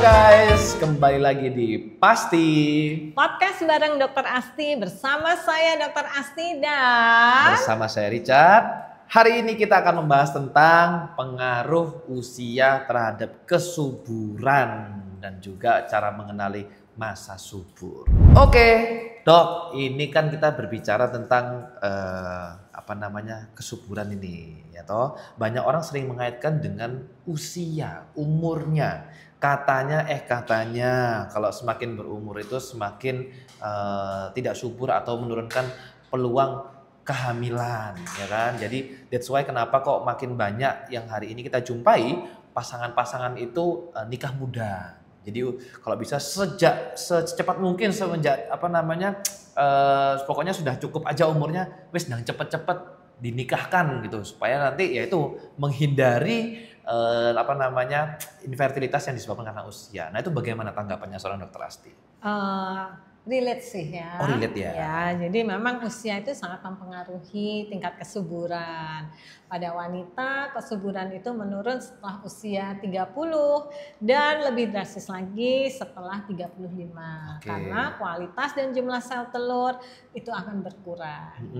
guys, kembali lagi di Pasti Podcast bareng Dokter Asti bersama saya Dokter Asti dan bersama saya Richard. Hari ini kita akan membahas tentang pengaruh usia terhadap kesuburan dan juga cara mengenali masa subur. Oke, Dok, ini kan kita berbicara tentang kesuburan ini, ya toh. Banyak orang sering mengaitkan dengan usia, umurnya. Katanya kalau semakin berumur itu semakin tidak subur atau menurunkan peluang kehamilan, ya kan? Jadi that's why kenapa kok makin banyak yang hari ini kita jumpai pasangan-pasangan itu nikah muda. Jadi kalau bisa secepat mungkin semenjak pokoknya sudah cukup aja umurnya, wis nang cepet-cepet dinikahkan gitu supaya nanti yaitu menghindari infertilitas yang disebabkan karena usia. Nah itu bagaimana tanggapannya seorang dokter Asti? relate sih ya. Oh relate ya. Ya, jadi memang usia itu sangat mempengaruhi tingkat kesuburan. Pada wanita kesuburan itu menurun setelah usia 30 dan lebih drastis lagi setelah 35. Oke. Karena kualitas dan jumlah sel telur itu akan berkurang.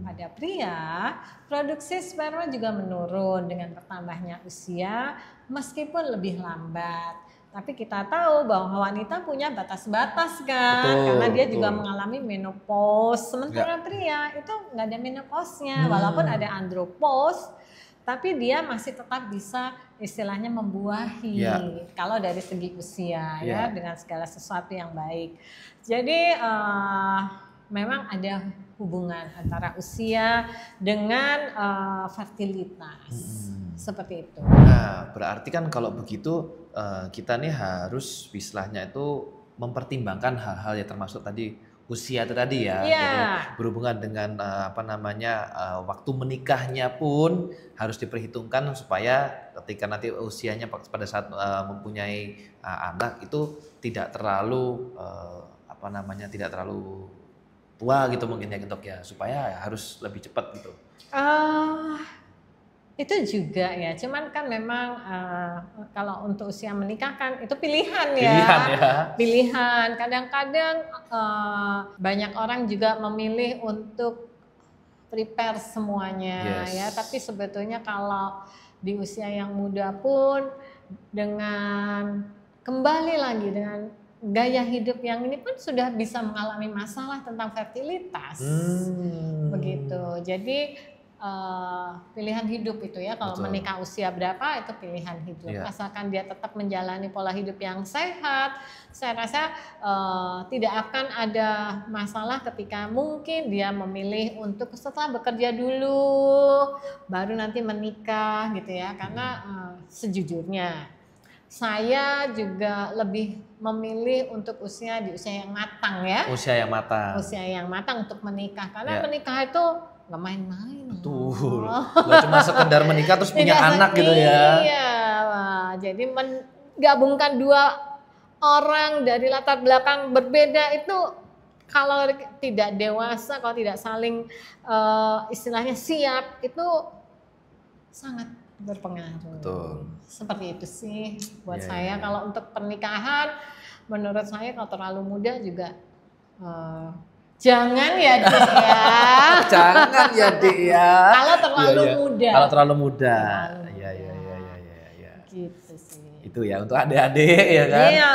Pada pria, produksi sperma juga menurun dengan bertambahnya usia meskipun lebih lambat. Tapi kita tahu bahwa wanita punya batas-batas kan, karena dia juga mengalami menopause. Sementara pria itu nggak ada menopausnya, walaupun ada andropause, tapi dia masih tetap bisa istilahnya membuahi kalau dari segi usia ya dengan segala sesuatu yang baik. Jadi memang ada hubungan antara usia dengan fertilitas. Seperti itu. Nah, berarti kan kalau begitu kita nih harus istilahnya itu mempertimbangkan hal-hal yang termasuk tadi usia itu tadi ya. Jadi berhubungan dengan waktu menikahnya pun harus diperhitungkan supaya ketika nanti usianya pada saat mempunyai anak itu tidak terlalu tidak terlalu tua gitu mungkin ya Dok ya, supaya harus lebih cepat gitu. Itu juga ya, cuman kan memang kalau untuk usia menikah kan itu pilihan ya. Pilihan. Kadang-kadang banyak orang juga memilih untuk prepare semuanya ya. Tapi sebetulnya kalau di usia yang muda pun dengan kembali lagi dengan gaya hidup yang ini pun sudah bisa mengalami masalah tentang fertilitas. Begitu. Jadi pilihan hidup itu ya, kalau menikah usia berapa itu pilihan hidup. Asalkan dia tetap menjalani pola hidup yang sehat, saya rasa tidak akan ada masalah ketika mungkin dia memilih untuk setelah bekerja dulu baru nanti menikah gitu ya. Karena sejujurnya saya juga lebih memilih untuk di usia yang matang ya. Usia yang matang. Usia yang matang untuk menikah, karena menikah itu nggak main-main. Betul. Nggak cuma sekedar menikah terus punya anak gitu ya. Iya, jadi menggabungkan dua orang dari latar belakang berbeda itu kalau tidak dewasa, kalau tidak saling istilahnya siap itu sangat berpengaruh. Betul. Seperti itu sih buat saya. Kalau untuk pernikahan, menurut saya kalau terlalu muda juga jangan ya Dik ya. Jangan ya Dik ya. Kalau terlalu muda. Kalau terlalu muda. Iya. Gitu sih. Itu ya untuk adik-adik ya kan. Iya.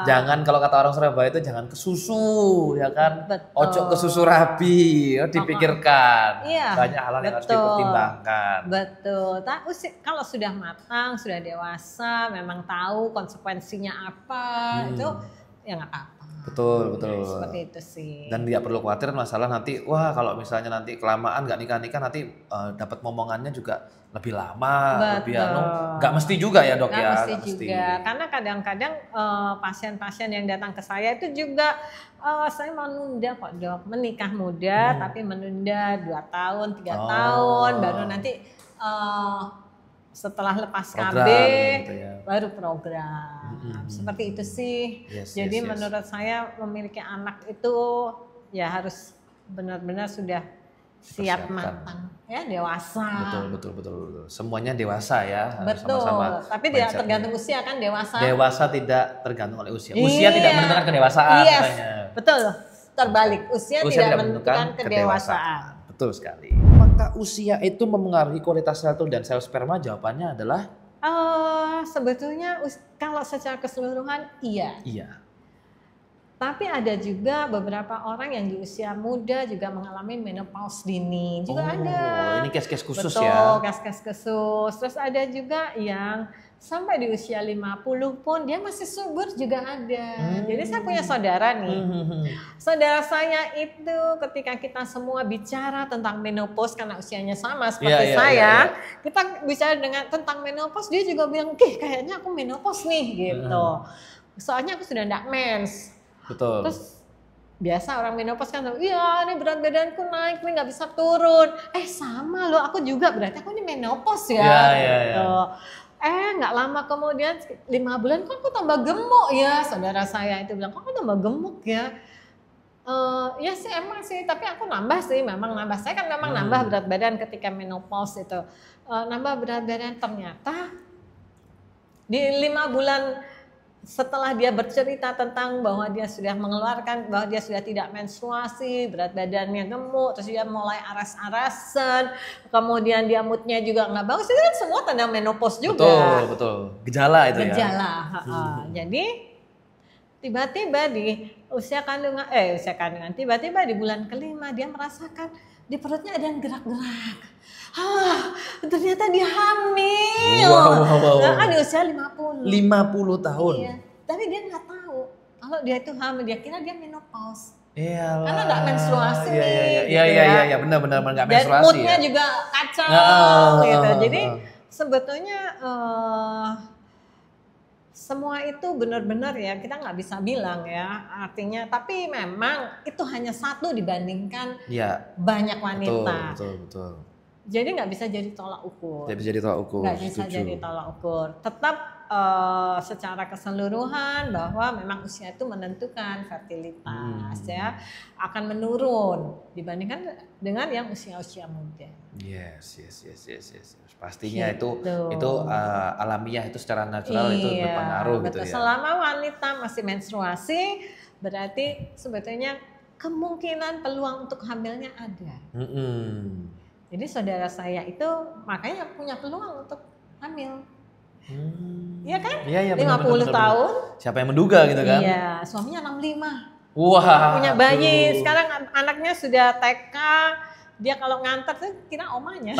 Jangan, kalau kata orang Surabaya itu jangan kesusu ya kan. Betul. Ojo kesusu rabi, dipikirkan. Iya. Banyak hal yang harus dipertimbangkan. Betul. Kalau sudah matang, sudah dewasa, memang tahu konsekuensinya apa, itu ya nggak apa-apa. Betul. Seperti itu sih. Dan tidak perlu khawatir masalah nanti, kalau misalnya nanti kelamaan nggak nikah nanti dapat momongannya juga lebih lama, lebih nggak mesti juga ya Dok ya. Nggak mesti juga, karena kadang-kadang pasien-pasien yang datang ke saya itu juga saya menunda kok Dok, menikah muda tapi menunda 2 tahun, 3 tahun, baru nanti setelah lepas KB gitu ya. baru program. Seperti itu sih. Jadi menurut saya memiliki anak itu ya harus benar-benar sudah siap matang. ya dewasa. Betul. Semuanya dewasa ya. Betul. Sama-sama tapi tidak tergantung usia kan dewasa. Dewasa tidak tergantung oleh usia. Usia tidak menentukan kedewasaan. Yes. Betul. Terbalik. Usia tidak menentukan kedewasaan. Betul sekali. Apakah usia itu memengaruhi kualitas sel telur dan sel sperma? Jawabannya adalah sebetulnya kalau secara keseluruhan iya. Tapi ada juga beberapa orang yang di usia muda juga mengalami menopause dini. Juga ada. Ini case-case khusus. Betul, ya. Case-case khusus. Terus ada juga yang sampai di usia 50 pun dia masih subur juga ada. Jadi saya punya saudara nih. Saudara saya itu ketika kita semua bicara tentang menopause karena usianya sama seperti saya. Kita bicara tentang menopause, dia juga bilang, kayaknya aku menopause nih gitu. Soalnya aku sudah enggak mens. Betul. Terus biasa orang menopause kan, iya ini berat badanku naik, ini nggak bisa turun. Sama loh, aku juga berarti aku ini menopause ya. Gitu. Nggak lama kemudian 5 bulan kok aku tambah gemuk ya. Saudara saya itu bilang, kok aku tambah gemuk ya. Ya sih emang sih, tapi aku nambah sih, memang nambah. Saya kan memang nambah berat badan ketika menopause itu. Nambah berat badan ternyata di 5 bulan setelah dia bercerita tentang bahwa dia sudah mengeluarkan, bahwa dia sudah tidak menstruasi, berat badannya gemuk, terus dia mulai aras-arasan, kemudian dia moodnya juga nggak bagus, itu kan semua tanda menopause juga. Betul. Gejala itu ya. Gejala. Jadi tiba-tiba di usia kandungan, tiba-tiba di bulan kelima dia merasakan di perutnya ada yang gerak-gerak. Ternyata dia hamil. Wow. Di usia 50. 50 tahun. Iya. Tapi dia nggak tahu kalau dia itu hamil, dia kira dia menopause. Iyalah. Karena nggak menstruasi. Iya, benar nggak menstruasi. Dan moodnya juga kacau gitu. Jadi sebetulnya semua itu benar-benar ya kita nggak bisa bilang ya artinya. Tapi memang itu hanya satu dibandingkan banyak wanita. Betul. Jadi nggak bisa jadi tolak ukur. Nggak bisa jadi tolak ukur. Tetap secara keseluruhan bahwa memang usia itu menentukan fertilitas ya akan menurun dibandingkan dengan yang usia-usia muda. Yes. Pastinya gitu. itu alamiah, itu secara natural itu berpengaruh gitu ya. Selama wanita masih menstruasi berarti sebetulnya kemungkinan peluang untuk hamilnya ada. Jadi saudara saya itu makanya punya peluang untuk hamil. Iya kan? Iya, 50 tahun. Siapa yang menduga gitu kan? Iya, suaminya 65. Wah. Punya bayi, sekarang anaknya sudah TK. Dia kalau nganter tuh kira omanya.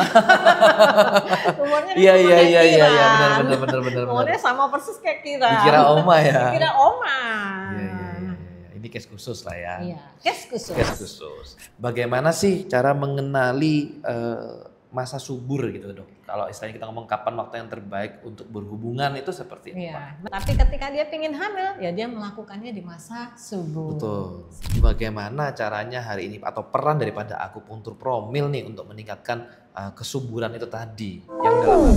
Umurnya iya, benar. Umurnya sama persis kayak Kira. Dikira oma ya. Dikira oma. Iya. Ini case khusus lah ya. Iya, case khusus. Bagaimana sih cara mengenali masa subur gitu dok? Kalau istilahnya kita ngomong kapan waktu yang terbaik untuk berhubungan itu seperti apa? Iya. Tapi ketika dia ingin hamil, ya dia melakukannya di masa subur. Betul. Bagaimana caranya hari ini atau peran daripada akupunktur promil nih untuk meningkatkan kesuburan itu tadi yang dalam